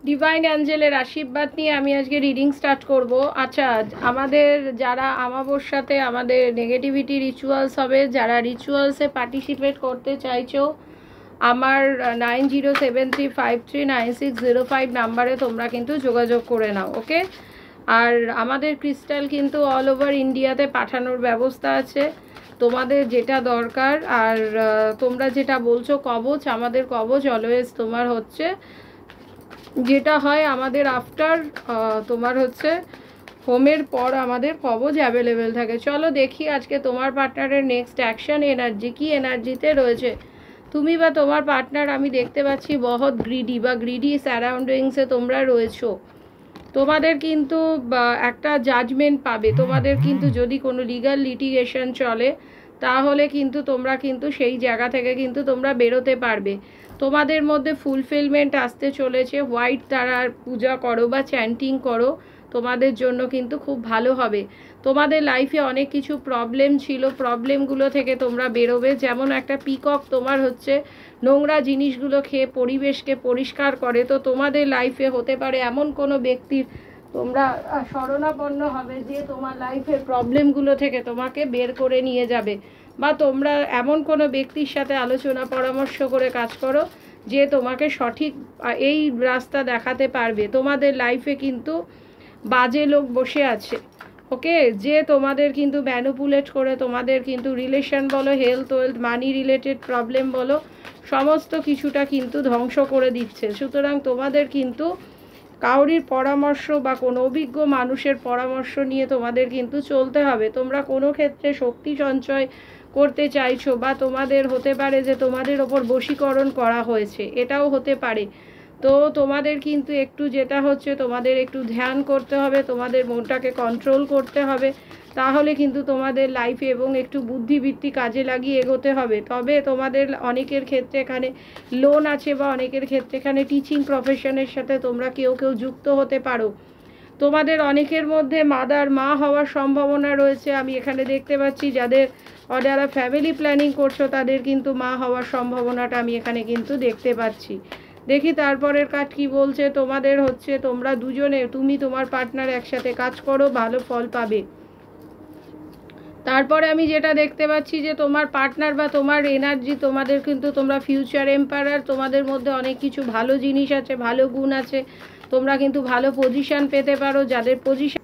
Divine অ্যাঞ্জেলের আশীর্বাদ নিয়ে আমি আজকে রিডিং স্টার্ট করব। আচ্ছা, আমাদের যারা আমাবস্যাতে আমাদের নেগেটিভিটি রিচুয়ালস হবে, যারা রিচুয়ালসে পার্টিসিপেট করতে চাইছো, আমার 9073539605 নাম্বারে তোমরা কিন্তু যোগাযোগ করে নাও। ওকে, আর আমাদের ক্রিস্টাল কিন্তু অল ওভার ইন্ডিয়াতে পাঠানোর ব্যবস্থা আছে, তোমাদের যেটা দরকার। আর তোমরা যেটা বলছো কবচ, আমাদের কবচ অলওয়েজ তোমার হচ্ছে যেটা হয় আমাদের আফটার তোমার হচ্ছে হোমের পর আমাদের কবচ অ্যাভেলেবেল থাকে। চলো দেখি আজকে তোমার পার্টনারের নেক্সট অ্যাকশন এনার্জি কি এনার্জিতে রয়েছে। তুমি বা তোমার পার্টনার আমি দেখতে পাচ্ছি বহুত গ্রিডি বা গ্রিডি সারাউন্ডিংসে তোমরা রয়েছো। তোমাদের কিন্তু একটা জাজমেন্ট পাবে। তোমাদের কিন্তু যদি কোনো লিগ্যাল লিটিগেশন চলে তাহলে কিন্তু তোমরা কিন্তু সেই জায়গা থেকে কিন্তু তোমরা বেরোতে পারবে। তোমাদের মধ্যে ফুলফিলমেন্ট আসতে চলেছে। হোয়াইট তারার পূজা করো বা চ্যান্টিং করো, তোমাদের জন্য কিন্তু খুব ভালো হবে। তোমাদের লাইফে অনেক কিছু প্রবলেম ছিল, প্রবলেমগুলো থেকে তোমরা বেরোবে। যেমন একটা পিকক তোমার হচ্ছে নোংরা জিনিসগুলো খেয়ে পরিবেশকে পরিষ্কার করে, তো তোমাদের লাইফে হতে পারে এমন কোনো ব্যক্তির তোমরা শরণাপন্ন হবে যে তোমার লাইফের প্রবলেমগুলো থেকে তোমাকে বের করে নিয়ে যাবে। বা তোমরা এমন কোনো ব্যক্তির সাথে আলোচনা পরামর্শ করে কাজ করো যে তোমাকে সঠিক এই রাস্তা দেখাতে পারবে। তোমাদের লাইফে কিন্তু বাজে লোক বসে আছে, ওকে, যে তোমাদের কিন্তু ম্যানিপুলেট করে তোমাদের কিন্তু রিলেশন বলো, হেলথ ওয়েলথ মানি রিলেটেড প্রবলেম বলো, সমস্ত কিছুটা কিন্তু ধ্বংস করে দিচ্ছে। সুতরাং তোমাদের কিন্তু কাউরির পরামর্শ বা কোনো অভিজ্ঞ মানুষের পরামর্শ নিয়ে তোমাদের কিন্তু চলতে হবে। তোমরা কোনো ক্ষেত্রে শক্তি সঞ্চয় করতে চাইছো বা তোমাদের হতে পারে যে তোমাদের ওপর বশীকরণ করা হয়েছে, এটাও হতে পারে। তো তোমাদের কিন্তু একটু যেটা হচ্ছে তোমাদের একটু ধ্যান করতে হবে, তোমাদের মনটাকে কন্ট্রোল করতে হবে, তাহলে কিন্তু তোমাদের লাইফে এবং একটু বুদ্ধিবৃত্তি কাজে লাগিয়ে এগোতে হবে। তবে তোমাদের অনেকের ক্ষেত্রে এখানে লোন আছে বা অনেকের ক্ষেত্রে এখানে টিচিং প্রফেশনের সাথে তোমরা কেউ কেউ যুক্ত হতে পারো। তোমাদের অনেকের মধ্যে মা হওয়ার সম্ভাবনা রয়েছে। আমি এখানে দেখতে পাচ্ছি যারা ফ্যামিলি প্ল্যানিং করছো তাদের কিন্তু মা হওয়ার সম্ভাবনাটা আমি এখানে কিন্তু দেখতে পাচ্ছি। দেখি তারপরের কাজ কি বলছে। তোমাদের হচ্ছে তোমরা দুজনে, তুমি তোমার পার্টনার একসাথে কাজ করো, ভালো ফল পাবে। তারপরে আমি যেটা দেখতে পাচ্ছি যে তোমার পার্টনার বা তোমার এনার্জি, তোমাদের কিন্তু তোমরা ফিউচার এম্পায়ার, তোমাদের মধ্যে অনেক কিছু ভালো জিনিস আছে, ভালো গুণ আছে, তোমরা কিন্তু ভালো পজিশন পেতে পারো। যাদের পজিশন